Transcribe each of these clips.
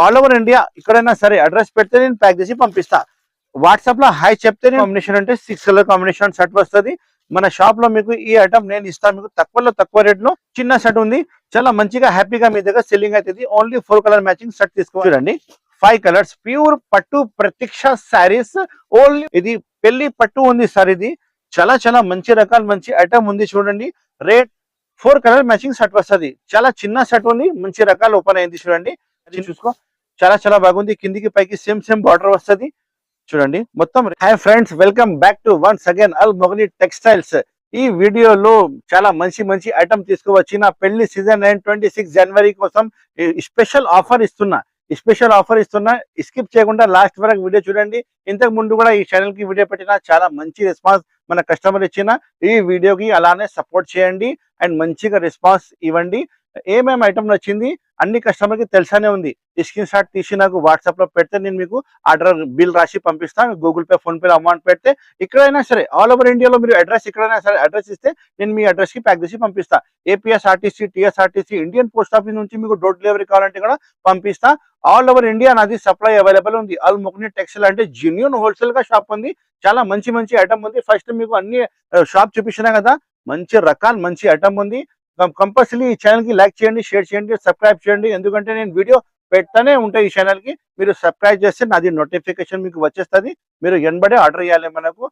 All over India ఎక్కడైనా సరే address పెడితే నేను ప్యాక్ చేసి పంపిస్తా. వాట్సాప్ లో హాయ్ చెప్తే కాంబినేషన్ అంటే 6 కలర్ కాంబినేషన్ షర్ట్ వస్తుంది. మన షాప్ లో మీకు ఈ ఐటమ్ నేను ఇస్తాను మీకు తక్కువలో తక్కువ రేట్ లో. చిన్న షర్ట్ ఉంది, చాలా మంచిగా హ్యాపీగా మీ దగ్గర సెల్లింగ్ అవుతుంది. ఓన్లీ 4 కలర్ మ్యాచింగ్ షర్ట్ తీసుకోవాలండి. 5 కలర్స్ ప్యూర్ పట్టు ప్రతీక్ష శారీస్. ఓన్లీ ఇది పెళ్లి పట్టు ఉంది సార్. ఇది చాలా చాలా మంచి రకాలు మంచి ఐటమ్ ఉంది చూడండి. రేట్ 4 కలర్ మ్యాచింగ్ షర్ట్ వస్తుంది. చాలా చిన్న షర్ట్ ఉంది, మంచి రకాలు ఓపెన్ అయింది చూడండి. అది చూసుకో, చాలా చాలా బాగుంది. కిందికి పైకి సేమ్ బార్డర్ వస్తుంది చూడండి మొత్తం. Hi friends, welcome back to once again అల్ మొగలి టెక్స్టైల్స్. ఈ వీడియోలో చాలా మంచి ఐటమ్ తీసుకువచ్చిన పెళ్లి సీజన్ 26 జనవరి కోసం స్పెషల్ ఆఫర్ ఇస్తున్నా. స్కిప్ చేయకుండా లాస్ట్ వరకు వీడియో చూడండి. ఇంతకు ముందు కూడా ఈ ఛానల్ కి వీడియో పెట్టినా చాలా మంచి రెస్పాన్స్ మన కస్టమర్ ఇచ్చిన. ఈ వీడియోకి అలానే సపోర్ట్ చేయండి అండ్ మంచిగా రెస్పాన్స్ ఇవ్వండి. ఏమేమి ఐటమ్ నచ్చింది అన్ని కస్టమర్ కి తెలుసానే ఉంది. స్క్రీన్ షాట్ తీసి నాకు వాట్సాప్ లో పెడితే నేను మీకు ఆర్డర్ బిల్ రాసి పంపిస్తాను. Google pay, phone pay amount పెడితే ఎక్కడైనా సరే ఆల్ ఓవర్ ఇండియాలో మీరు అడ్రస్ ఎక్కడైనా సరే అడ్రస్ ఇస్తే నేను మీ అడ్రస్ కి ప్యాక్ చేసి పంపిస్తా. APSRTC, TSRTC, Indian post office నుంచి మీకు డోర్ డెలివరీ కావాలంటే కూడా పంపిస్తా. ఆల్ ఓవర్ ఇండియా నాది సప్లై అవైలబుల్ ఉంది. అల్ మొగ్ని టెక్స్టైల్ అంటే జెన్యూన్ హోల్సేల్ గా షాప్ ఉంది. చాలా మంచి ఐటమ్ ఉంది. ఫస్ట్ మీకు అన్ని షాప్ చూపించినా కదా, మంచి రకాలు మంచి ఐటమ్ ఉంది. కంపల్సరీ ఈ ఛానల్ కి లైక్ చేయండి, షేర్ చేయండి, సబ్స్క్రైబ్ చేయండి. ఎందుకంటే నేను వీడియో పెడతానే ఉంటాయి ఈ ఛానల్ కి. మీరు సబ్స్క్రైబ్ చేస్తే నాది నోటిఫికేషన్ మీకు వచ్చేస్తుంది. మీరు ఎనబడే ఆర్డర్ చేయాలి. మనకు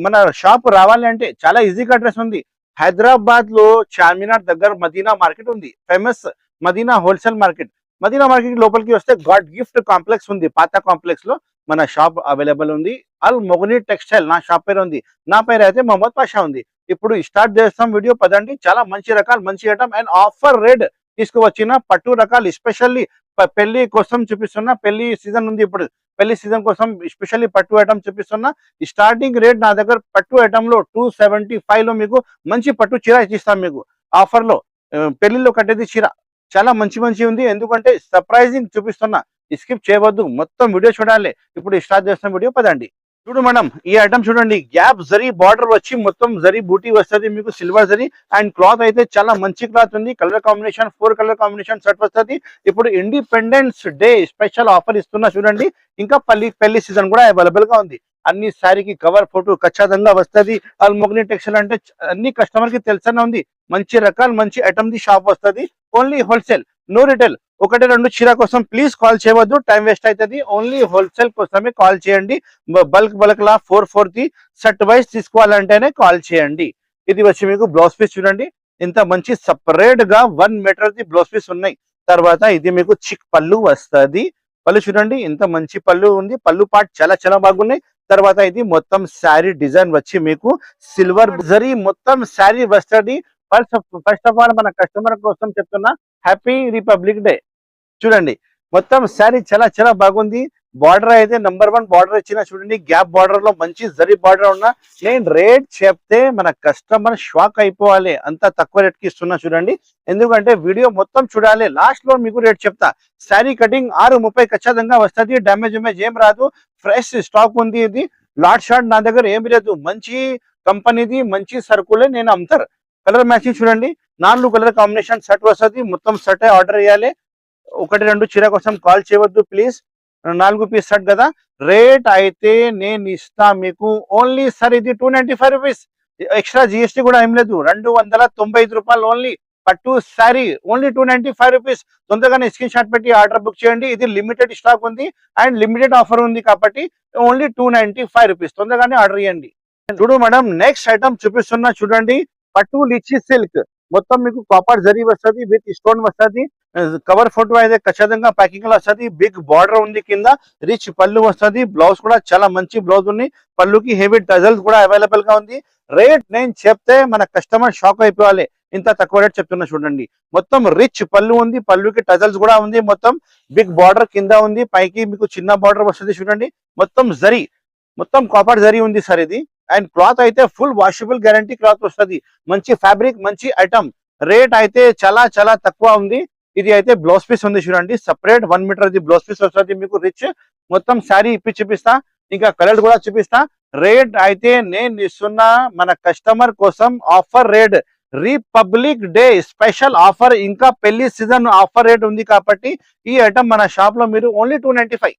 మన షాప్ రావాలి అంటే చాలా ఈజీగా అడ్రస్ ఉంది. హైదరాబాద్ లో చార్మినార్ దగ్గర మదీనా మార్కెట్ ఉంది. Famous Madina wholesale market. Madina market లోపలికి వస్తే గాడ్ గిఫ్ట్ కాంప్లెక్స్ ఉంది. పాత కాంప్లెక్స్ లో మన షాప్ అవైలబుల్ ఉంది. అల్ మొగని టెక్స్టైల్ నా షాప్ పేరు ఉంది. నా పేరు అయితే మొహమ్మద్ పాషా ఉంది. ఇప్పుడు స్టార్ట్ చేస్తాం వీడియో పదండి. చాలా మంచి రకాలు మంచి ఐటమ్ అండ్ ఆఫర్ రేట్ తీసుకువచ్చిన పట్టు రకాలు ఎస్పెషల్లీ పెళ్లి కోసం చూపిస్తున్నా. పెళ్లి సీజన్ ఉంది ఇప్పుడు. పెళ్లి సీజన్ కోసం ఎస్పెషల్లీ పట్టు ఐటమ్ చూపిస్తున్నా. స్టార్టింగ్ రేట్ నా దగ్గర పట్టు ఐటమ్ లో 275 లో మీకు మంచి పట్టు చీర ఇచ్చిస్తాం మీకు ఆఫర్ లో. పెళ్లిలో కట్టేది చీర చాలా మంచి ఉంది. ఎందుకంటే సర్ప్రైజింగ్ చూపిస్తున్నా. స్కిప్ చేయవద్దు, మొత్తం వీడియో చూడాలి. ఇప్పుడు స్టార్ట్ చేస్తున్న వీడియో పదండి. చూడు మేడం, ఈ ఐటమ్ చూడండి. గ్యాప్ జరీ బార్డర్ వచ్చి మొత్తం జరీ బూటీ వస్తుంది మీకు, సిల్వర్ జరీ. అండ్ క్లాత్ అయితే చాలా మంచి క్లాత్ ఉంది. Colour combination 4 colour combination shirt వస్తుంది. ఇప్పుడు ఇండిపెండెన్స్ డే స్పెషల్ ఆఫర్ ఇస్తున్నా చూడండి. ఇంకా పెళ్లి సీజన్ కూడా అవైలబుల్ గా ఉంది. అన్ని శారీకి కవర్ ఫోటో ఖచ్చితంగా వస్తుంది. అల్ మొగ్ని టెక్స్టైల్ అంటే అన్ని కస్టమర్ కి తెలుసనే ఉంది. మంచి రకాలు మంచి ఐటమ్ ది షాప్ వస్తుంది. Only wholesale, no retail. 1-2 చీర కోసం ప్లీజ్ కాల్ చేయవద్దు, టైం వేస్ట్ అవుతుంది. ఓన్లీ హోల్సేల్ కోసమే కాల్ చేయండి. బల్క్ లా 4 సెట్ వైజ్ తీసుకోవాలంటేనే కాల్ చేయండి. ఇది వచ్చి మీకు బ్లౌజ్ పీస్ చూడండి. ఇంత మంచి సపరేట్ గా 1 మీటర్ ది బ్లౌజ్ పీస్ ఉన్నాయి. తర్వాత ఇది మీకు చిక్ పళ్ళు వస్తుంది. పళ్ళు చూడండి, ఇంత మంచి పళ్ళు ఉంది. పళ్ళు పార్ట్ చాలా బాగున్నాయి. తర్వాత ఇది మొత్తం శారీ డిజైన్ వచ్చి మీకు సిల్వర్ జరీ మొత్తం శారీ వస్తుంది. ఫస్ట్ ఆఫ్ ఆల్ మన కస్టమర్ కోసం చెప్తున్నా, హ్యాపీ రిపబ్లిక్ డే. చూడండి మొత్తం శారీ చాలా బాగుంది. బార్డర్ అయితే నంబర్ 1 బార్డర్ ఇచ్చిన చూడండి. గ్యాప్ బార్డర్ లో మంచి జరీ బార్డర్ ఉన్నా. నేను రేట్ చెప్తే మన కస్టమర్ షాక్ అయిపోవాలి, అంత తక్కువ రేట్ కి ఇస్తున్నా చూడండి. ఎందుకంటే వీడియో మొత్తం చూడాలి. లాస్ట్ లో మీకు రేట్ చెప్తా. శారీ కటింగ్ 6:30 ఖచ్చితంగా వస్తుంది. డ్యామేజ్ ఏం రాదు. ఫ్రెష్ స్టాక్ ఉంది. ఇది లాట్ షాట్ నా దగ్గర ఏమి లేదు. మంచి కంపెనీది మంచి సరుకులే నేను అమ్ముతారు. కలర్ మ్యాచింగ్ చూడండి. 4 కలర్ కాంబినేషన్ షర్ట్ వస్తుంది. మొత్తం షర్ట్ ఆర్డర్ చేయాలి. 1-2 చీర కోసం కాల్ చేయవద్దు ప్లీజ్. 4 పీస్ షర్ట్ కదా. రేట్ అయితే నేను ఇస్తా మీకు ఓన్లీ సార్ ఇది 295 రూపీస్. ఎక్స్ట్రా జిఎస్టీ కూడా ఏం లేదు. 295 రూపాయలు ఓన్లీ. పట్టు శారీ ఓన్లీ 295 రూపీస్. తొందరగానే స్క్రీన్ షాట్ పెట్టి ఆర్డర్ బుక్ చేయండి. ఇది లిమిటెడ్ స్టాక్ ఉంది అండ్ లిమిటెడ్ ఆఫర్ ఉంది కాబట్టి ఓన్లీ 295 రూపీస్. తొందరగానే ఆర్డర్ చేయండి. చూడు మేడం, నెక్స్ట్ ఐటమ్ చూపిస్తున్నా చూడండి. పట్టు లిచి సిల్క్ మొత్తం మీకు కాపర్ జరీ వస్తుంది విత్ స్టోన్ వస్తుంది. కవర్ ఫోటో అయితే ఖచ్చితంగా ప్యాకింగ్ లో వస్తుంది. బిగ్ బార్డర్ ఉంది. కింద రిచ్ పళ్ళు వస్తుంది. బ్లౌజ్ కూడా చాలా మంచి బ్లౌజ్ ఉంది. పళ్ళుకి హెవీ టజల్స్ కూడా అవైలబుల్ గా ఉంది. రేట్ నేను చెప్తే మన కస్టమర్ షాక్ అయిపోవాలి, ఇంత తక్కువ రేట్ చెప్తున్నా చూడండి. మొత్తం రిచ్ పళ్ళు ఉంది. పళ్ళుకి టజల్స్ కూడా ఉంది. మొత్తం బిగ్ బార్డర్ కింద ఉంది. పైకి మీకు చిన్న బార్డర్ వస్తుంది చూడండి. మొత్తం జరీ మొత్తం కాపర్ జరీ ఉంది సార్ ఇది. అండ్ క్లాత్ అయితే ఫుల్ వాషబుల్ గ్యారంటీ క్లాత్ వస్తుంది. మంచి ఫ్యాబ్రిక్ మంచి ఐటమ్. రేట్ అయితే చాలా తక్కువ ఉంది. ఇది అయితే బ్లౌజ్ పీస్ ఉంది చూడండి. సపరేట్ 1 మీటర్ ది బ్లౌజ్ పీస్ వస్తుంది మీకు రిచ్. మొత్తం శారీ ఇప్పి చూపిస్తా. ఇంకా కలర్ కూడా చూపిస్తా. రేట్ అయితే నేను ఇస్తున్నా మన కస్టమర్ కోసం offer rate. Republic day special offer, ఇంకా పెళ్లి సీజన్ ఆఫర్ రేట్ ఉంది కాబట్టి ఈ ఐటమ్ మన షాప్ లో మీరు ఓన్లీ 295,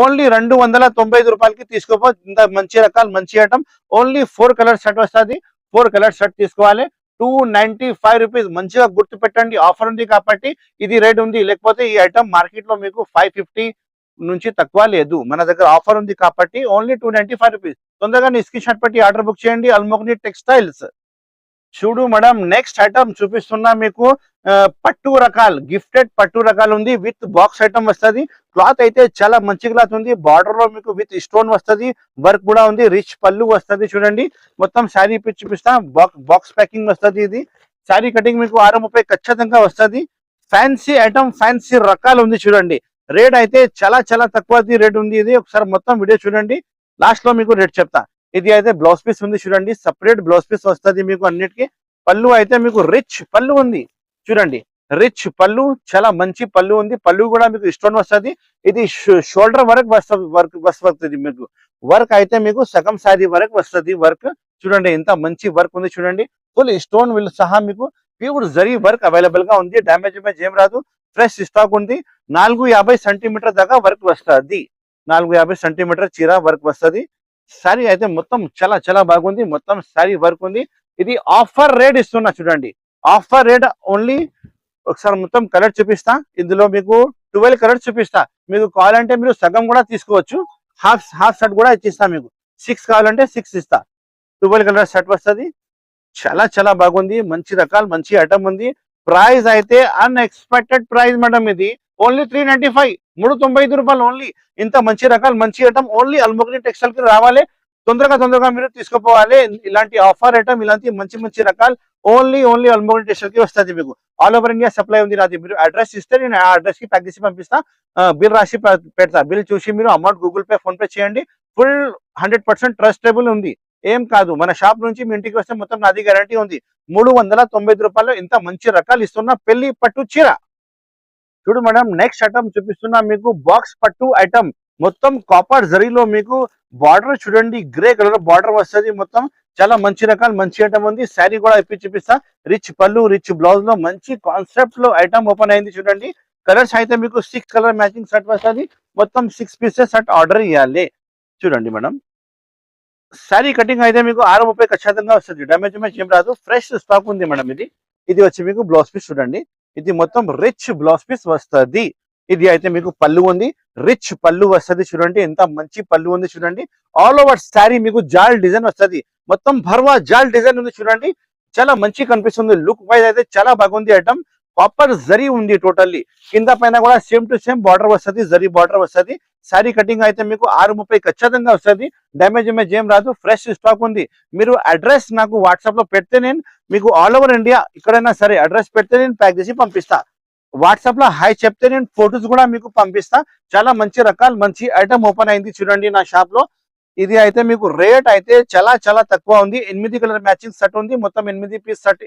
ఓన్లీ 295 రూపాయలకి తీసుకోపో. ఇంత మంచి రకాలు మంచి ఐటమ్. ఓన్లీ 4 కలర్ సెట్ వస్తుంది. 4 కలర్ సెట్ తీసుకోవాలి. 295 రూపీస్. మంచిగా గుర్తు పెట్టండి, ఆఫర్ ఉంది కాబట్టి ఇది రేట్ ఉంది. లేకపోతే ఈ ఐటమ్ మార్కెట్ లో మీకు 550 నుంచి తక్కువ లేదు. మన దగ్గర ఆఫర్ ఉంది కాబట్టి ఓన్లీ 295 రూపీస్. తొందరగా స్క్రీన్ షాట్ పెట్టి ఆర్డర్ బుక్ చేయండి. అల్మోగ్ని టెక్స్టైల్స్. చూడు మేడం, నెక్స్ట్ ఐటమ్ చూపిస్తున్నా మీకు. పట్టు రకాలు, గిఫ్టెడ్ పట్టు రకాలు ఉంది. విత్ బాక్స్ ఐటమ్ వస్తుంది. క్లాత్ అయితే చాలా మంచి క్లాత్ ఉంది. బార్డర్ లో మీకు విత్ స్టోన్ వస్తుంది. వర్క్ కూడా ఉంది. రిచ్ పళ్ళు వస్తుంది. చూడండి మొత్తం శారీ పిచ్చి చూపిస్తా. బాక్స్ ప్యాకింగ్ వస్తుంది. ఇది శారీ కటింగ్ మీకు 630 ఖచ్చితంగా వస్తుంది. ఫ్యాన్సీ ఐటమ్, ఫ్యాన్సీ రకాలు ఉంది. చూడండి రేట్ అయితే చాలా చాలా తక్కువ రేట్ ఉంది. ఇది ఒకసారి మొత్తం వీడియో చూడండి. లాస్ట్ లో మీకు రేట్ చెప్తా. ఇది అయితే బ్లౌజ్ పీస్ ఉంది. చూడండి సపరేట్ బ్లౌజ్ పీస్ వస్తుంది మీకు అన్నిటికీ. పళ్ళు అయితే మీకు రిచ్ పళ్ళు ఉంది. చూడండి రిచ్ పళ్ళు, చాలా మంచి పళ్ళు ఉంది. పళ్ళు కూడా మీకు స్టోన్ వస్తుంది. ఇది షోల్డర్ వరకు వస్తుంది మీకు. వర్క్ అయితే మీకు సగం శారీ వరకు వస్తుంది. వర్క్ చూడండి ఎంత మంచి వర్క్ ఉంది. చూడండి ఫుల్ స్టోన్ విల్ సహా మీకు ప్యూర్ జరీ వర్క్ అవైలబుల్ గా ఉంది. డ్యామేజ్ ఏం రాదు. ఫ్రెష్ స్టాక్ ఉంది. 450 సెంటీమీటర్ దాకా వర్క్ వస్తుంది. 450 సెంటీమీటర్ చీర వర్క్ వస్తుంది. శారీ అయితే మొత్తం చాలా చాలా బాగుంది. మొత్తం శారీ వర్క్ ఉంది. ఇది ఆఫర్ రేట్ ఇస్తున్నా. చూడండి ఆఫర్ రేట్ ఓన్లీ. ఒకసారి మొత్తం కలర్ చూపిస్తా. ఇందులో మీకు 12 కలర్స్ చూపిస్తా. మీకు కావాలంటే మీరు సగం కూడా తీసుకోవచ్చు. హాఫ్ సెట్ కూడా ఇచ్చిస్తా. మీకు 6 కావాలంటే 6 ఇస్తా. 12 కలర్ సెట్ వస్తుంది. చాలా చాలా బాగుంది. మంచి రకాలు మంచి ఐటమ్ ఉంది. ప్రైస్ అయితే అన్ఎక్స్పెక్టెడ్ ప్రైస్ మేడం. ఇది ఓన్లీ 395, 395 రూపాయలు ఓన్లీ. ఇంత మంచి రకాలు మంచి ఐటమ్ ఓన్లీ అల్మోగ్ని టెక్స్టైల్ కి రావాలి. తొందరగా మీరు తీసుకుపోవాలి. ఇలాంటి ఆఫర్ ఐటమ్, ఇలాంటి మంచి మంచి రకాలు ఓన్లీ అల్మోగ్ని టెక్స్టైల్ కి వస్తుంది. మీకు ఆల్ ఓవర్ ఇండియా సప్లై ఉంది నాది. మీరు అడ్రస్ ఇస్తే నేను ఆ అడ్రస్ కి ప్యాక్ చేసి పంపిస్తా. బిల్ రాసి పెడతా. బిల్ చూసి మీరు amount Google pay, phone pay చేయండి. ఫుల్ 100% ట్రస్టబుల్ ఉంది. ఏం కాదు. మన షాప్ నుంచి మీ ఇంటికి వస్తే మొత్తం నాది గ్యారంటీ ఉంది. 395 రూపాయలు ఇంత మంచి రకాలు ఇస్తున్నా. పెళ్లి పట్టు చీర. చూడు మేడం, నెక్స్ట్ ఐటమ్ చూపిస్తున్నా మీకు. బాక్స్ పట్టు ఐటమ్ మొత్తం కాపర్ జరీలో మీకు బార్డర్ చూడండి. గ్రే కలర్ బార్డర్ వస్తుంది. మొత్తం చాలా మంచి రకాలు మంచి ఐటమ్ ఉంది. శారీ కూడా చూపిస్తా. రిచ్ పళ్ళు, రిచ్ బ్లౌజ్ లో మంచి కాన్సెప్ట్ లో ఐటమ్ ఓపెన్ అయింది. చూడండి కలర్స్ అయితే మీకు 6 కలర్ మ్యాచింగ్ సెట్ వస్తుంది. మొత్తం 6 పీసెస్ సెట్ ఆర్డర్ ఇవ్వాలి. చూడండి మేడం, శారీ కటింగ్ అయితే మీకు 630 ఖచ్చితంగా వస్తుంది. డ్యామేజ్ ఏం రాదు. ఫ్రెష్ స్టాక్ ఉంది మేడం. ఇది వచ్చి మీకు బ్లౌజ్ పీస్. చూడండి ఇది మొత్తం రిచ్ బ్లౌజ్ పీస్ వస్తుంది. ఇది అయితే మీకు పళ్ళు ఉంది. రిచ్ పళ్ళు వస్తుంది. చూడండి ఎంత మంచి పళ్ళు ఉంది. చూడండి ఆల్ ఓవర్ శారీ మీకు జాల్ డిజైన్ వస్తుంది. మొత్తం భర్వా జాల్ డిజైన్ ఉంది. చూడండి చాలా మంచి కనిపిస్తుంది. లుక్ వైజ్ అయితే చాలా బాగుంది ఐటమ్. కాపర్ జరీ ఉంది టోటల్లీ. కింద పైన కూడా సేమ్ టు సేమ్ బార్డర్ వస్తుంది. జరీ బార్డర్ వస్తుంది. శారీ కటింగ్ అయితే మీకు 630 ఖచ్చితంగా వస్తుంది. డ్యామేజ్ ఏం రాదు. ఫ్రెష్ స్టాక్ ఉంది. మీరు అడ్రస్ నాకు వాట్సాప్ లో పెడితే నేను మీకు ఆల్ ఓవర్ ఇండియా ఎక్కడైనా సరే అడ్రస్ పెడితే నేను ప్యాక్ చేసి పంపిస్తా. వాట్సాప్ లో హాయ్ చెప్తే నేను ఫొటోస్ కూడా మీకు పంపిస్తా. చాలా మంచి రకాలు మంచి ఐటమ్ ఓపెన్ అయింది. చూడండి నా షాప్ లో. ఇది అయితే మీకు రేట్ అయితే చాలా చాలా తక్కువ ఉంది. 8 కలర్ మ్యాచింగ్ సెట్ ఉంది. మొత్తం 8 పీస్ సెట్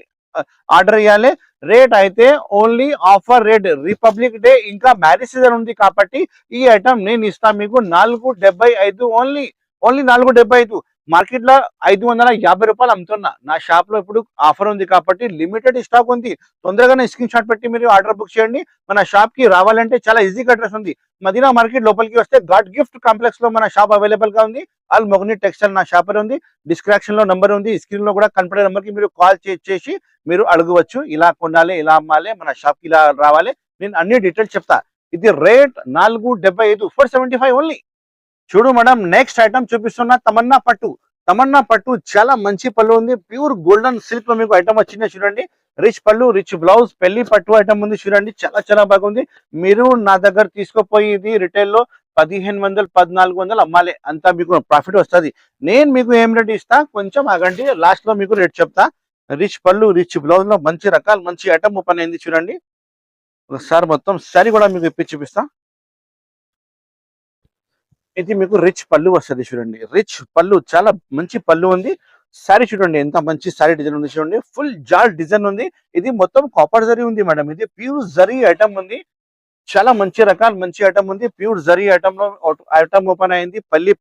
ఆర్డర్ ఇవ్వాలి. రేట్ అయితే only offer rate. Republic day ఇంకా మ్యారేజ్ సీజన్ ఉంది కాబట్టి ఈ ఐటమ్ నేను ఇస్తా మీకు 475 ఓన్లీ 475. మార్కెట్ లో 550 రూపాయలు అమ్ముతున్నా. నా షాప్ లో ఇప్పుడు ఆఫర్ ఉంది కాబట్టి లిమిటెడ్ స్టాక్ ఉంది. తొందరగానే స్క్రీన్ షాట్ పెట్టి మీరు ఆర్డర్ బుక్ చేయండి. మన షాప్ కి రావాలంటే చాలా ఈజీగా అడ్రస్ ఉంది. మదీనా మార్కెట్ లోపలికి వస్తే గాడ్ గిఫ్ట్ కాంప్లెక్స్ లో మన షాప్ అవైలబుల్ గా ఉంది. అల్మోగ్ని టెక్స్టైల్ నా షాప్ ఉంది. డిస్క్రిప్షన్ లో నంబర్ ఉంది. స్క్రీన్ లో కూడా కనపడే నంబర్ కి మీరు కాల్ చేసి మీరు అడగవచ్చు. ఇలా కొనాలి, ఇలా అమ్మాలి, మన షాప్ కి ఇలా రావాలి. నేను అన్ని డీటెయిల్స్ చెప్తా. ఇది రేట్ 475, 475 ఓన్లీ. చూడు మేడం, నెక్స్ట్ ఐటమ్ చూపిస్తున్నా. తమన్నా పట్టు చాలా మంచి పళ్ళు ఉంది. ప్యూర్ గోల్డెన్ సిల్క్ లో మీకు ఐటమ్ వచ్చింది. చూడండి రిచ్ పళ్ళు, రిచ్ బ్లౌజ్, పెళ్లి పట్టు ఐటమ్ ఉంది. చూడండి చాలా చాలా బాగుంది. మీరు నా దగ్గర తీసుకుపోయి ఇది రిటైల్ లో 1500, 1400 అమ్మాలి. అంతా మీకు ప్రాఫిట్ వస్తుంది. నేను మీకు ఏం రేట్ ఇస్తా కొంచెం ఆగండి. లాస్ట్ లో మీకు రేట్ చెప్తా. రిచ్ పళ్ళు, రిచ్ బ్లౌజ్ లో మంచి రకాలు మంచి ఐటమ్ ఓపెన్ అయింది. చూడండి ఒకసారి మొత్తం శారీ కూడా మీకు ఇప్పి చూపిస్తా. ఇది మీకు రిచ్ పళ్ళు వస్తుంది. చూడండి రిచ్ పళ్ళు చాలా మంచి పళ్ళు ఉంది. శారీ చూడండి ఎంత మంచి శారీ డిజైన్ ఉంది. చూడండి ఫుల్ జాల్ డిజైన్ ఉంది. ఇది మొత్తం కాపర్ జరీ ఉంది మేడం. ఇది ప్యూర్ జరీ ఐటమ్ ఉంది. చాలా మంచి రకాలు మంచి ఐటమ్ ఉంది. ప్యూర్ జరీ ఐటమ్ లో ఐటమ్ ఓపెన్ అయింది.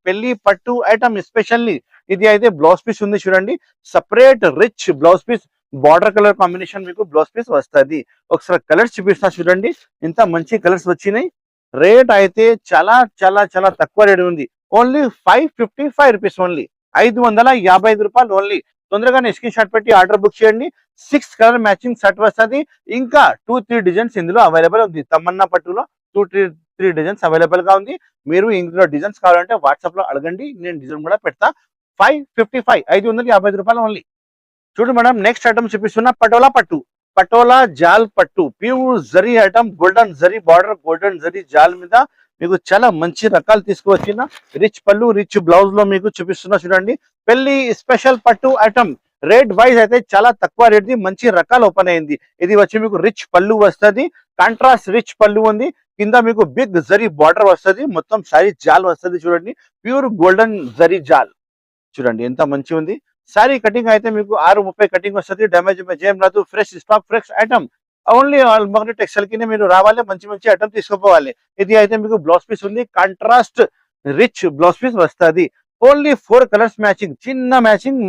పెళ్లి పట్టు ఐటమ్ ఎస్పెషల్లీ. ఇది అయితే బ్లౌజ్ పీస్ ఉంది. చూడండి separate rich blouse piece. Border colour combination మీకు బ్లౌజ్ పీస్ వస్తుంది. ఒకసారి కలర్స్ చూపిస్తా చూడండి, ఇంత మంచి కలర్స్ వచ్చినాయి. రేట్ అయితే చాలా చాలా చాలా తక్కువ రేట్ ఉంది. ఓన్లీ 555 రూపీస్ ఓన్లీ, 555 రూపాయలు ఓన్లీ. తొందరగా స్క్రీన్ షాట్ పెట్టి ఆర్డర్ బుక్ చేయండి. 6 కలర్ మ్యాచింగ్ షర్ట్ వస్తుంది. ఇంకా 2-3 డిజైన్స్ ఇందులో అవైలబుల్ ఉంది. తమన్నా పట్టులో 2-3 డిజైన్స్ అవైలబుల్ గా ఉంది. మీరు ఇందులో డిజైన్స్ కావాలంటే వాట్సాప్ లో అడగండి, నేను డిజైన్ కూడా పెడతా. 555, 555 రూపాయలు ఓన్లీ. చూడు మేడం, నెక్స్ట్ ఐటమ్ చూపిస్తున్నా పటోలా పట్టు. పటోలా జాల్ పట్టు, pure zari item, golden zari border, golden zari జాల్ మీద మీకు చాలా మంచి రకాలు తీసుకువచ్చిన రిచ్ పళ్ళు రిచ్ బ్లౌజ్ లో మీకు చూపిస్తున్నా చూడండి. పెళ్లి స్పెషల్ పట్టు ఐటమ్. రేట్ వైజ్ అయితే చాలా తక్కువ రేట్ ది మంచి రకాలు ఓపెన్ అయింది. ఇది వచ్చి మీకు రిచ్ పళ్ళు వస్తుంది, కాంట్రాస్ట్ రిచ్ పళ్ళు ఉంది. కింద మీకు బిగ్ జరీ బార్డర్ వస్తుంది, మొత్తం సారీ జాల్ వస్తుంది చూడండి, ప్యూర్ గోల్డెన్ జరీ జాల్. చూడండి ఎంత మంచి ఉంది. సారీ కటింగ్ అయితే మీకు 6:30 కటింగ్ వస్తుంది. డ్యామేజ్ ఏం రాదు, fresh stock, fresh item. Only almost textile కి మీరు రావాలి, మంచి మంచి ఐటమ్ తీసుకోపోవాలి. ఇది అయితే మీకు బ్లౌజ్ పీస్ ఉంది, కాంట్రాస్ట్ రిచ్ బ్లౌజ్ పీస్ వస్తుంది. ఓన్లీ 4 కలర్స్ మ్యాచింగ్, చిన్న మ్యాచింగ్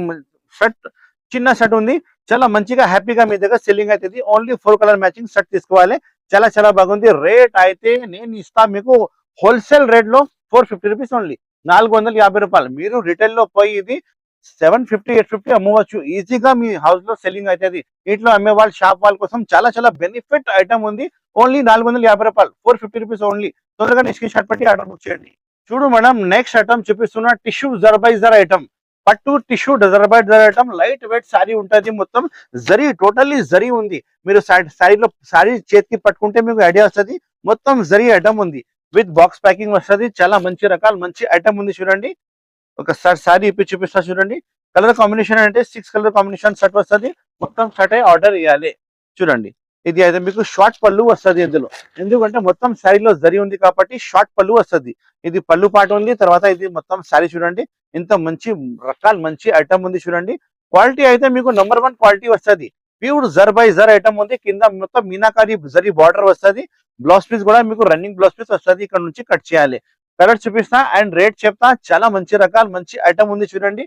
షర్ట్, చిన్న షర్ట్ ఉంది. చాలా మంచిగా హ్యాపీగా మీ దగ్గర సెల్లింగ్ అవుతుంది. ఓన్లీ 4 కలర్ మ్యాచింగ్ షర్ట్ తీసుకోవాలి. చాలా చాలా బాగుంది. రేట్ అయితే నేను ఇస్తా మీకు హోల్సేల్ రేట్ లో 450 రూపీస్ ఓన్లీ, 450 రూపాయలు. మీరు రిటైల్ లో పోయి ఇది 750, 850 అమ్మవచ్చు ఈజీగా. మీ హౌస్ లో సెల్లింగ్ అవుతుంది. ఇంట్లో అమ్మే వాళ్ళు, షాప్ వాళ్ళ కోసం చాలా చాలా బెనిఫిట్ ఐటమ్ ఉంది. ఓన్లీ 450 రూపాయలు, 450 రూపీస్ ఓన్లీ. తొందరగా స్క్రీన్ షాట్ పెట్టి ఆర్డర్ బుక్ చేయండి. చూడు మేడం, నెక్స్ట్ ఐటమ్ చూపిస్తున్నా టిష్యూ జర్బైజర్ ఐటమ్. పట్టు టిష్యూ జర్బైజర్ ఐటమ్, లైట్ వెయిట్ సారీ ఉంటుంది. మొత్తం జరీ, టోటల్లీ జరీ ఉంది. మీరు సారీలో సారీ చేతికి పట్టుకుంటే మీకు ఐడియా వస్తుంది. మొత్తం జరీ ఐటమ్ ఉంది, విత్ బాక్స్ ప్యాకింగ్ వస్తుంది. చాలా మంచి రకాలు మంచి ఐటమ్ ఉంది చూడండి. ఒకసారి సారీ ఇప్పి చూపిస్తా చూడండి. కలర్ కాంబినేషన్ అంటే 6 కలర్ కాంబినేషన్ షర్ట్ వస్తుంది. మొత్తం షర్ట్ ఆర్డర్ ఇవ్వాలి. చూడండి, ఇది అయితే మీకు షార్ట్ పళ్ళు వస్తుంది ఇందులో, ఎందుకంటే మొత్తం శారీలో జరీ ఉంది కాబట్టి షార్ట్ పళ్ళు వస్తుంది. ఇది పళ్ళు పాట ఉంది. తర్వాత ఇది మొత్తం శారీ చూడండి, ఇంత మంచి రకాలు మంచి ఐటమ్ ఉంది చూడండి. క్వాలిటీ అయితే మీకు నంబర్ 1 క్వాలిటీ వస్తుంది. ప్యూర్ జర్ బై జర్ ఐటమ్ ఉంది. కింద మొత్తం మీనాకారి జరీ బార్డర్ వస్తుంది. బ్లౌజ్ పీస్ కూడా మీకు రన్నింగ్ బ్లౌజ్ పీస్ వస్తుంది. ఇక్కడ నుంచి కట్ చేయాలి. కలర్ చూపిస్తా అండ్ రేట్ చెప్తా. చాలా మంచి రకాలు మంచి ఐటమ్ ఉంది చూడండి.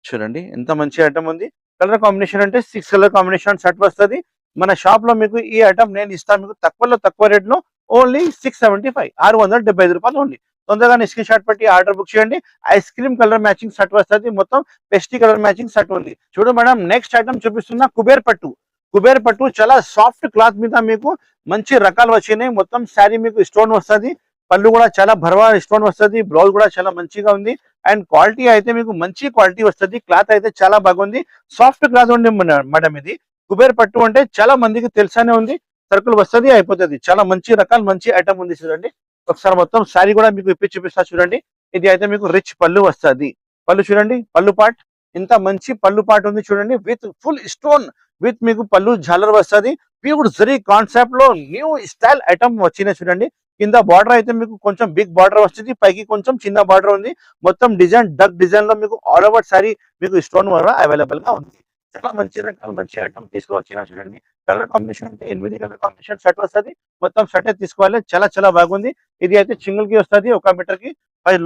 చూడండి ఎంత మంచి ఐటమ్ ఉంది. కలర్ కాంబినేషన్ అంటే 6 కలర్ కాంబినేషన్ షర్ట్ వస్తుంది. మన షాప్ లో మీకు ఈ ఐటమ్ నేను ఇస్తాను మీకు తక్కువలో తక్కువ రేట్ లో, ఓన్లీ 675, 675 రూపాయలు ఓన్లీ. తొందరగా స్క్రీన్ షాట్ పెట్టి ఆర్డర్ బుక్ చేయండి. Ice cream colour matching shirt వస్తుంది. మొత్తం పెస్టీ కలర్ మ్యాచింగ్ షర్ట్ ఉంది. చూడు మేడం, నెక్స్ట్ ఐటమ్ చూపిస్తున్నా కుబేర్ పట్టు. కుబేర్ పట్టు చాలా సాఫ్ట్ క్లాత్ మీద మీకు మంచి రకాలు వచ్చినాయి. మొత్తం శారీ మీకు స్టోన్ వస్తుంది. పళ్ళు కూడా చాలా భరవా స్టోన్ వస్తుంది. బ్లౌజ్ కూడా చాలా మంచిగా ఉంది. అండ్ క్వాలిటీ అయితే మీకు మంచి క్వాలిటీ వస్తుంది. క్లాత్ అయితే చాలా బాగుంది. సాఫ్ట్ క్లాత్ ఉంది మేడం. ఇది కుబేర్ పట్టు అంటే చాలా మందికి తెలుసానే ఉంది. సరుకులు వస్తుంది, అయిపోతుంది. చాలా మంచి రకాలు మంచి ఐటమ్ ఉంది చూడండి. ఒకసారి మొత్తం శారీ కూడా మీకు ఇప్పి చూపిస్తా చూడండి. ఇది అయితే మీకు రిచ్ పళ్ళు వస్తుంది. పళ్ళు చూడండి, పళ్ళు పాట్ ఇంత మంచి పళ్ళు పాట్ ఉంది చూడండి. విత్ ఫుల్ స్టోన్, విత్ మీకు పళ్ళు జాలర్ వస్తుంది. ప్యూర్ జరీ కాన్సెప్ట్ లో న్యూ స్టైల్ ఐటమ్ వచ్చినాయి చూడండి. కింద బార్డర్ అయితే మీకు కొంచెం బిగ్ బార్డర్ వస్తుంది, పైకి కొంచెం చిన్న బార్డర్ ఉంది. మొత్తం డిజైన్ డక్ డిజైన్ లో మీకు ఆల్ ఓవర్ సారీ మీకు స్టోన్ అవైలబుల్ గా ఉంది. చాలా మంచి రకాల మంచి ఐటమ్ తీసుకువచ్చిన చూడండి. కలర్ కాంబినేషన్ అంటే 8 కలర్ కాంబినేషన్ షర్ట్ వస్తుంది. మొత్తం షర్ట్ తీసుకోవాలి. చాలా చాలా బాగుంది. ఇది అయితే సింగిల్ కి వస్తుంది, 1 మీటర్ కి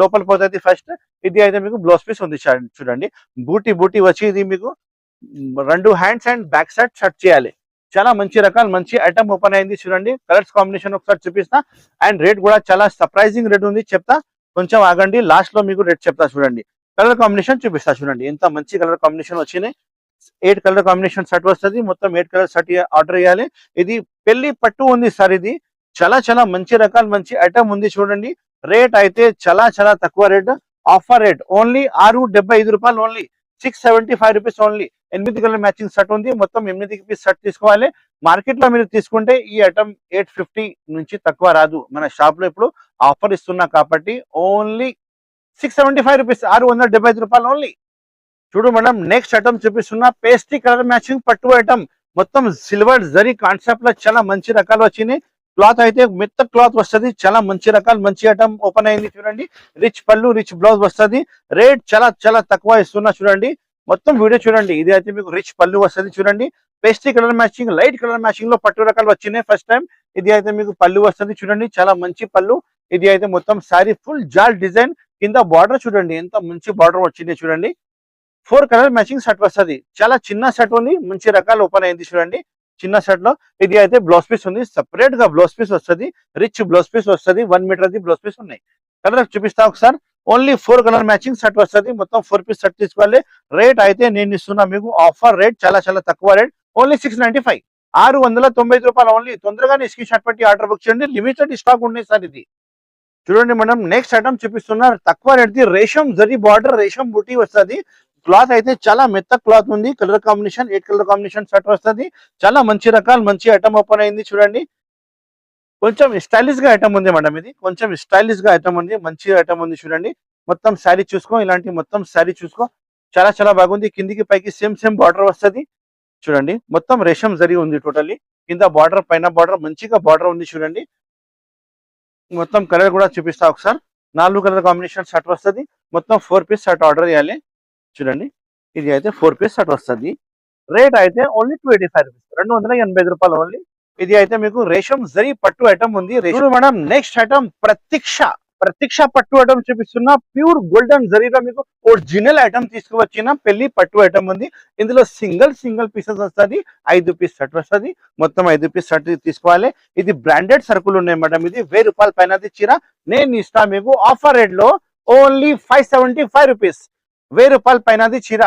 లోపల పోతుంది ఫస్ట్. ఇది అయితే మీకు బ్లౌజ్ పీస్ ఉంది చూడండి. బూటీ బూటీ వచ్చి ఇది మీకు 2 hands and back side shirt చేయాలి. చాలా మంచి రకాలు మంచి ఐటమ్ ఓపెన్ అయింది చూడండి. కలర్స్ కాంబినేషన్ ఒకసారి చూపిస్తా అండ్ రేట్ కూడా చాలా సర్ప్రైజింగ్ రేట్ ఉంది చెప్తా. కొంచెం ఆగండి, లాస్ట్ లో మీకు రేట్ చెప్తా చూడండి. కలర్ కాంబినేషన్ చూపిస్తా చూడండి. ఎంత మంచి కలర్ కాంబినేషన్ వచ్చినాయి. 8 కలర్ కాంబినేషన్ షర్ట్ వస్తుంది. మొత్తం 8 కలర్ షర్ట్ ఆర్డర్ చేయాలి. ఇది పెళ్లి పట్టు ఉంది సార్. ఇది చాలా చాలా మంచి రకాలు మంచి ఐటమ్ ఉంది చూడండి. రేట్ అయితే చాలా చాలా తక్కువ రేట్, ఆఫర్ రేట్. ఓన్లీ 675 రూపాయలు only, 675 rupees only. 8 colour matching shirt ఉంది. మొత్తం 8 పీస్ షర్ట్ తీసుకోవాలి. మార్కెట్ లో మీరు తీసుకుంటే ఈ ఐటమ్ 850 నుంచి తక్కువ రాదు. మన షాప్ లో ఇప్పుడు ఆఫర్ ఇస్తున్నా కాబట్టి ఓన్లీ 675 రూపీస్, 675 రూపాయలు ఓన్లీ. చూడు మేడం, నెక్స్ట్ ఐటమ్ చూపిస్తున్నా పేస్టీ కలర్ మ్యాచింగ్ పట్టు ఐటమ్. మొత్తం సిల్వర్ జరీ కాన్సెప్ట్ లో చాలా మంచి రకాలు వచ్చినాయి. క్లాత్ అయితే మెత్త క్లాత్ వస్తుంది. చాలా మంచి రకాలు మంచి ఐటమ్ ఓపెన్ అయింది చూడండి. రిచ్ పళ్ళు రిచ్ బ్లౌజ్ వస్తుంది. రేట్ చాలా చాలా తక్కువ ఇస్తున్నా చూడండి. మొత్తం వీడియో చూడండి. ఇది అయితే మీకు రిచ్ పళ్ళు వస్తుంది చూడండి. Pasty colour matching, light colour matching లో పట్టు రకాలు వచ్చినాయి ఫస్ట్ టైం. ఇది అయితే మీకు పళ్ళు వస్తుంది చూడండి. చాలా మంచి పళ్ళు. ఇది అయితే మొత్తం శారీ ఫుల్ జాల్ డిజైన్. కింద బార్డర్ చూడండి, ఎంత మంచి బార్డర్ వచ్చింది చూడండి. 4 కలర్ మ్యాచింగ్ షర్ట్ వస్తుంది. చాలా చిన్న షర్ట్ ఉంది, మంచి రకాలు ఓపెన్ అయింది చూడండి. చిన్న షర్ట్ లో ఇది అయితే బ్లౌజ్ పీస్ ఉంది, సెపరేట్ గా బ్లౌజ్ పీస్ వస్తుంది, రిచ్ బ్లౌజ్ పీస్ వస్తుంది, 1 మీటర్ ది బ్లౌజ్ పీస్ ఉన్నాయి. కలర్ చూపిస్తా ఒకసారి. ఓన్లీ 4 కలర్ మ్యాచింగ్ షర్ట్ వస్తుంది, మొత్తం 4 పీస్ షర్ట్ తీసుకోవాలి. రేట్ అయితే నేను ఇస్తున్నా మీకు ఆఫర్ రేట్, చాలా చాలా తక్కువ రేట్, ఓన్లీ 695, 695 రూపాయలు ఓన్లీ. తొందరగానే స్క్రీన్ షాట్ పెట్టి ఆర్డర్ బుక్ చేయండి, లిమిటెడ్ స్టాక్ ఉన్నాయి సార్ ఇది. చూడండి మేడం, నెక్స్ట్ ఐటమ్ చూపిస్తున్నారు తక్కువ రేట్ ది, రేషం జరీ బార్డర్, రేషం బుటీ వస్తుంది. క్లాత్ అయితే చాలా మెత్త క్లాత్ ఉంది, colour combination 8 colour combination shirt వస్తుంది. చాలా మంచి రకాలు, మంచి ఐటమ్ ఓపెన్ అయింది చూడండి. కొంచెం స్టైలిష్ గా ఐటమ్ ఉంది మేడం, ఇది కొంచెం స్టైలిష్ గా ఐటమ్ ఉంది, మంచి ఐటమ్ ఉంది చూడండి. మొత్తం శారీ చూసుకో, ఇలాంటి మొత్తం శారీ చూసుకో, చాలా చాలా బాగుంది. కిందికి పైకి సేమ్ సేమ్ బార్డర్ వస్తుంది చూడండి. మొత్తం రేషం జరీ ఉంది టోటల్లీ, కింద బార్డర్ పైన బార్డర్ మంచిగా బార్డర్ ఉంది చూడండి. మొత్తం కలర్ కూడా చూపిస్తా ఒకసారి. 4 కలర్ కాంబినేషన్ షర్ట్ వస్తుంది, మొత్తం 4 పీస్ షర్ట్ ఆర్డర్ చేయాలి చూడండి. ఇది అయితే 4 పీస్ షర్ట్ వస్తుంది. రేట్ అయితే ఓన్లీ 285 రూపీస్, 285 రూపాయలు ఓన్లీ. ఇది అయితే మీకు రేషం జరీ పట్టు ఐటమ్ ఉంది. చూడు మేడం, నెక్స్ట్ ఐటమ్ ప్రతీక్ష పట్టు ఐటమ్ చూపిస్తున్నా. ప్యూర్ గోల్డెన్ జరీలో మీకు ఒరిజినల్ ఐటమ్ తీసుకువచ్చిన పెళ్లి పట్టు ఐటమ్ ఉంది. ఇందులో సింగిల్ పీసెస్ వస్తుంది, 5 పీస్ షర్ట్ వస్తుంది, మొత్తం 5 పీస్ షర్ట్ తీసుకోవాలి. ఇది బ్రాండెడ్ సరుకులు ఉన్నాయి మేడం, ఇది 1000 రూపాయల పైన చీర నేను ఇస్తా మీకు ఆఫర్ రేట్ లో ఓన్లీ 575 రూపీస్. 1000 రూపాయల పైన చీర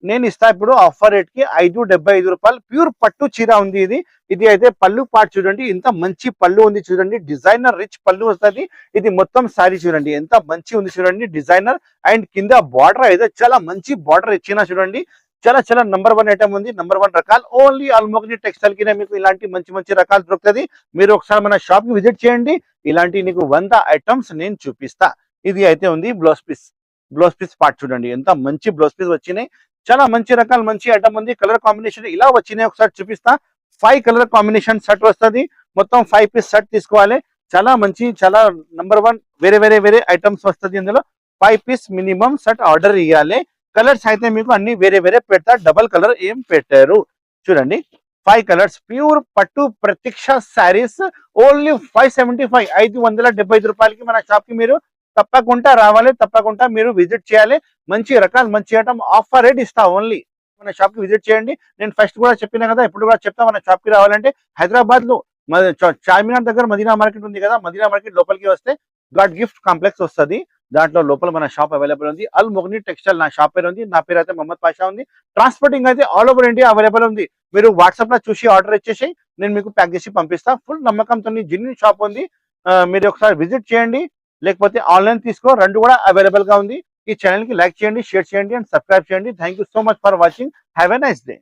నేను ఇస్తా ఇప్పుడు ఆఫర్ రేట్ కి 575 రూపాయలు. ప్యూర్ పట్టు చీర ఉంది ఇది. ఇది అయితే పళ్ళు పార్ట్ చూడండి, ఇంత మంచి పళ్ళు ఉంది చూడండి, డిజైనర్ రిచ్ పళ్ళు వస్తుంది. ఇది మొత్తం సారీ చూడండి, ఎంత మంచి ఉంది చూడండి, డిజైనర్. అండ్ కింద బార్డర్ అయితే చాలా మంచి బార్డర్ ఇచ్చిన చూడండి. చాలా చాలా నంబర్ 1 ఐటమ్ ఉంది, నంబర్ 1 రకాలు. ఓన్లీ ఆల్మోగ్ని టెక్స్టైల్ కి మీకు ఇలాంటి మంచి మంచి రకాలు దొరుకుతుంది. మీరు ఒకసారి మన షాప్ కి విజిట్ చేయండి, ఇలాంటి నీకు 100 ఐటమ్స్ నేను చూపిస్తా. ఇది అయితే ఉంది బ్లౌజ్ పీస్ పార్ట్ చూడండి, ఎంత మంచి బ్లౌజ్ పీస్ వచ్చినాయి. చాలా మంచి రకాలు, మంచి ఐటమ్ ఉంది. కలర్ కాంబినేషన్ ఇలా వచ్చినాయి, ఒకసారి చూపిస్తా. 5 కలర్ కాంబినేషన్ షర్ట్ వస్తుంది, మొత్తం 5 పీస్ షర్ట్ తీసుకోవాలి. చాలా మంచి, చాలా నంబర్ 1 వేరే ఐటమ్స్ వస్తుంది. ఇందులో 5 పీస్ మినిమం షర్ట్ ఆర్డర్ ఇవ్వాలి. కలర్స్ అయితే మీకు అన్ని వేరే పెడతా, డబల్ కలర్ ఏం పెట్టారు చూడండి. 5 కలర్స్ ప్యూర్ పట్టు ప్రతీక్ష శారీస్ ఓన్లీ 575, 575 రూపాయలకి మన షాప్ కి మీరు తప్పకుండా రావాలి, తప్పకుండా మీరు విజిట్ చేయాలి. మంచి రకాలు, మంచి ఐటమ్ ఆఫర్ రేట్ ఇస్తా ఓన్లీ. మన షాప్ కి విజిట్ చేయండి. నేను ఫస్ట్ కూడా చెప్పినా కదా, ఇప్పుడు కూడా చెప్తా. మన షాప్ కి రావాలంటే హైదరాబాద్ లో చార్మినార్ దగ్గర మదీనా మార్కెట్ ఉంది కదా, మదీనా మార్కెట్ లోపలికి వస్తే గాడ్ గిఫ్ట్ కాంప్లెక్స్ వస్తుంది, దాంట్లో లోపల మన షాప్ అవైలబుల్ ఉంది. అల్ మొగ్ని టెక్స్టైల్ నా షాప్ పేరు ఉంది, నా పేరు అయితే మొహమ్మద్ పాషా ఉంది. ట్రాన్స్పోర్టింగ్ అయితే ఆల్ ఓవర్ ఇండియా అవైలబుల్ ఉంది. మీరు వాట్సాప్ లో చూసి ఆర్డర్ ఇచ్చేసి నేను మీకు ప్యాక్ చేసి పంపిస్తా. ఫుల్ నమ్మకంతో జెన్యూన్ షాప్ ఉంది, మీరు ఒకసారి విజిట్ చేయండి, లేకపోతే ఆన్లైన్ తీసుకో, 2 కూడా అవైలబుల్ గా ఉంది. ఈ ఛానల్ కి లైక్ చేయండి, షేర్ చేయండి అండ్ సబ్స్క్రైబ్ చేయండి. Thank you so much for watching. Have a nice day.